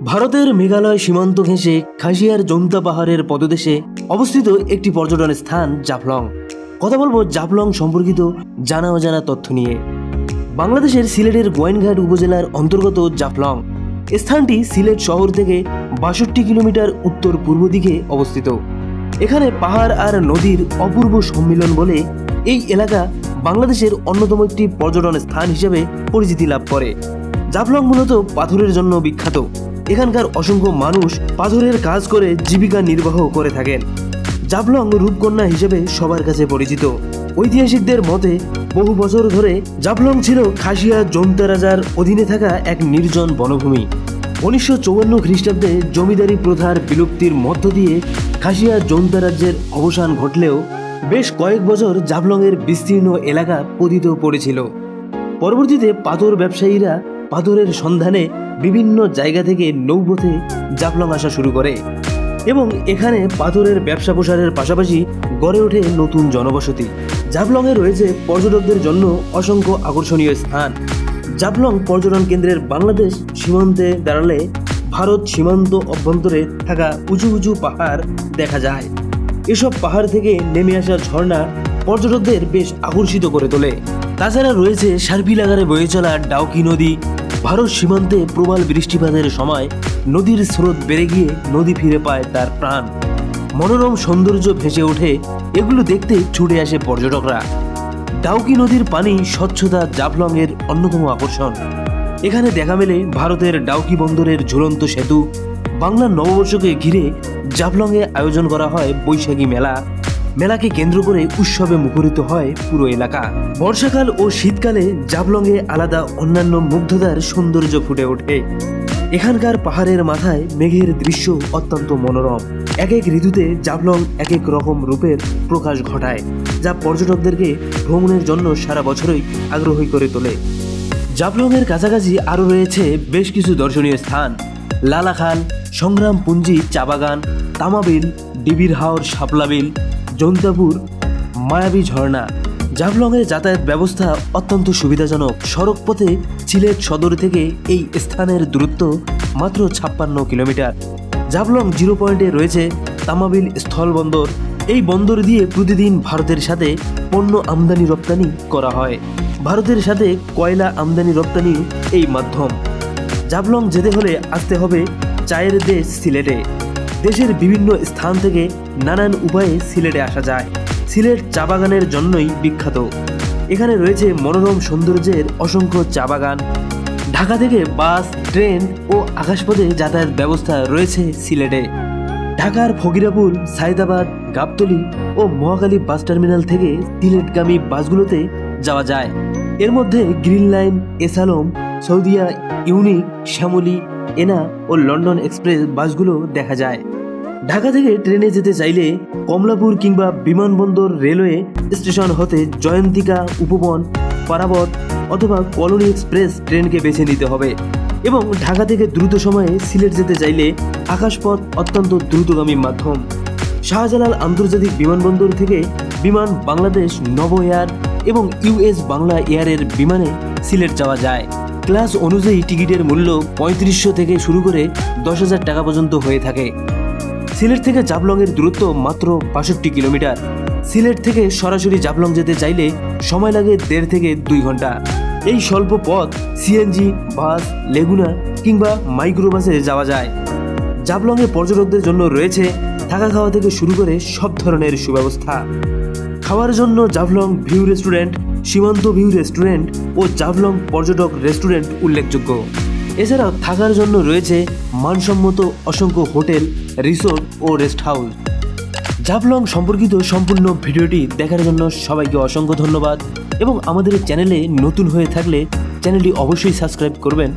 ভারতের মেঘালয় সীমান্ত ঘেঁষে খাসিয়ার জৈন্তা পাহাড়ের পদদেশে অবস্থিত একটি পর্যটন স্থান জাফলং। কথা বলবো জাফলং সম্পর্কিত জানা অজানা তথ্য নিয়ে। বাংলাদেশের সিলেটের গোয়াইনঘাট উপজেলার অন্তর্গত জাফলং স্থানটি সিলেট শহর থেকে ৬২ কিলোমিটার উত্তর পূর্ব দিকে অবস্থিত। এখানে পাহাড় আর নদীর অপূর্ব সম্মিলন বলে এই এলাকা বাংলাদেশের অন্যতম একটি পর্যটন স্থান হিসেবে পরিচিতি লাভ করে। জাফলং মূলত পাথরের জন্য বিখ্যাত। এখানকার অসংখ্য মানুষ পাথরের কাজ করে জীবিকা নির্বাহ করে থাকেন। জাফলং রূপকন্যা হিসেবে সবার কাছে পরিচিত। ঐতিহাসিকদের মতে বহু বছর ধরে জাফলং ছিল খাসিয়া জৈন্তা রাজার অধীনে থাকা এক নির্জন বনভূমি। 1954 খ্রিস্টাব্দে জমিদারি প্রথার বিলুপ্তির মধ্য দিয়ে খাসিয়া জৈন্তা রাজ্যের অবসান ঘটলেও বেশ কয়েক বছর জাফলংয়ের বিস্তীর্ণ এলাকা পতিত পড়েছিল। পরবর্তীতে পাথর ব্যবসায়ীরা পাথরের সন্ধানে বিভিন্ন জায়গা থেকে নৌপথে জাফলং আসা শুরু করে এবং এখানে পাথরের ব্যবসা প্রসারের পাশাপাশি গড়ে ওঠে নতুন জনবসতি। জাফলংয়ে রয়েছে পর্যটকদের জন্য অসংখ্য আকর্ষণীয় স্থান। জাফলং পর্যটন কেন্দ্রের বাংলাদেশ সীমান্তে দাঁড়ালে ভারত সীমান্ত অভ্যন্তরে থাকা উঁচু উঁচু পাহাড় দেখা যায়। এসব পাহাড় থেকে নেমে আসা ঝর্ণা পর্যটকদের বেশ আকর্ষিত করে তোলে। তাছাড়া রয়েছে সার্পিল আকারে বয়ে চলা ডাউকি নদী। ভারত সীমান্তে প্রবল বৃষ্টিপাতের সময় নদীর স্রোত বেড়ে গিয়ে নদী ফিরে পায় তার প্রাণ। মনোরম সৌন্দর্য ভেসে ওঠে, এগুলো দেখতে ছুটে আসে পর্যটকরা। ডাউকি নদীর পানি স্বচ্ছতা জাফলং এর অন্যতম আকর্ষণ। এখানে দেখা মেলে ভারতের ডাউকি বন্দরের ঝুলন্ত সেতু। বাংলা নববর্ষকে ঘিরে জাফলংয়ে আয়োজন করা হয় বৈশাখী মেলা। মেলাকে কেন্দ্র করে উৎসবে মুখরিত হয় পুরো এলাকা। বর্ষাকাল ও শীতকালে জাফলংয়ে আলাদা অন্যান্য মুগ্ধতার সৌন্দর্য ফুটে ওঠে। এখানকার পাহাড়ের মাথায় মেঘের দৃশ্য অত্যন্ত মনোরম। এক এক ঋতুতে জাফলং এক এক রকম রূপের প্রকাশ ঘটায়, যা পর্যটকদেরকে ভ্রমণের জন্য সারা বছরই আগ্রহী করে তোলে। জাফলংয়ের কাছাকাছি আরও রয়েছে বেশ কিছু দর্শনীয় স্থান। লালাখাল, সংগ্রামপুঞ্জি চা বাগান, তামাবিল, ডিবির হাওর শাপলা বিল, জৈন্তাপুর, মায়াবী ঝর্ণা। জাফলংয়ের যাতায়াত ব্যবস্থা অত্যন্ত সুবিধাজনক। সড়ক পথে সিলেট সদর থেকে এই স্থানের দূরত্ব মাত্র 56 কিলোমিটার। জাফলং জিরো পয়েন্টে রয়েছে তামাবিল স্থলবন্দর। এই বন্দর দিয়ে প্রতিদিন ভারতের সাথে পণ্য আমদানি রপ্তানি করা হয়। ভারতের সাথে কয়লা আমদানি রপ্তানি এই মাধ্যম। জাফলং যেতে হলে আসতে হবে চায়ের দেশ সিলেটে। দেশের বিভিন্ন স্থান থেকে নানান উপায়ে সিলেটে আসা যায়। সিলেট চা বাগানের জন্যই বিখ্যাত। এখানে রয়েছে মনোরম সৌন্দর্যের অসংখ্য চা বাগান। ঢাকা থেকে বাস, ট্রেন ও আকাশপথে যাতায়াত ব্যবস্থা রয়েছে সিলেটে। ঢাকার ফকিরাপুর, সাইদাবাদ, গাবতলী ও মহাখালী বাস টার্মিনাল থেকে সিলেটগামী বাসগুলোতে যাওয়া যায়। এর মধ্যে গ্রিন লাইন, এসালম, সৌদিয়া, ইউনিক, শ্যামলী, এনা ও লন্ডন এক্সপ্রেস বাসগুলো দেখা যায়। ঢাকা থেকে ট্রেনে যেতে চাইলে কমলাপুর কিংবা বিমানবন্দর রেলওয়ে স্টেশন হতে জয়ন্তিকা, উপবন, পারাবত অথবা কলোনি এক্সপ্রেস ট্রেনকে বেছে নিতে হবে। এবং ঢাকা থেকে দ্রুত সময়ে সিলেট যেতে চাইলে আকাশপথ অত্যন্ত দ্রুতগামী মাধ্যম। শাহজালাল আন্তর্জাতিক বিমানবন্দর থেকে বিমান বাংলাদেশ, নভ এয়ার এবং ইউএস বাংলা এয়ারের বিমানে সিলেট যাওয়া যায়। ক্লাস অনুযায়ী টিকিটের মূল্য ৩৫০০ থেকে শুরু করে ১০,০০০ টাকা পর্যন্ত হয়ে থাকে। সিলেট থেকে জাফলংয়ের দূরত্ব মাত্র ৬২ কিলোমিটার। সিলেট থেকে সরাসরি জাফলং যেতে চাইলে সময় লাগে ১.৫ থেকে ২ ঘন্টা। এই স্বল্প পথ সিএনজি, বাস, লেগুনা কিংবা মাইক্রোবাসে যাওয়া যায়। জাফলংয়ে পর্যটকদের জন্য রয়েছে থাকা খাওয়া থেকে শুরু করে সব ধরনের সুব্যবস্থা। খাওয়ার জন্য জাফলং ভিউ রেস্টুরেন্ট, সীমান্ত ভিউ রেস্টুরেন্ট ও জাফলং পর্যটক রেস্টুরেন্ট উল্লেখযোগ্য। এছাড়াও থাকার জন্য রয়েছে মানসম্মত অসংখ্য হোটেল, রিসোর্ট ও রেস্ট হাউস। জাফলং সম্পর্কিত সম্পূর্ণ ভিডিওটি দেখার জন্য সবাইকে অসংখ্য ধন্যবাদ এবং আমাদের চ্যানেলে নতুন হয়ে থাকলে চ্যানেলটি অবশ্যই সাবস্ক্রাইব করবেন।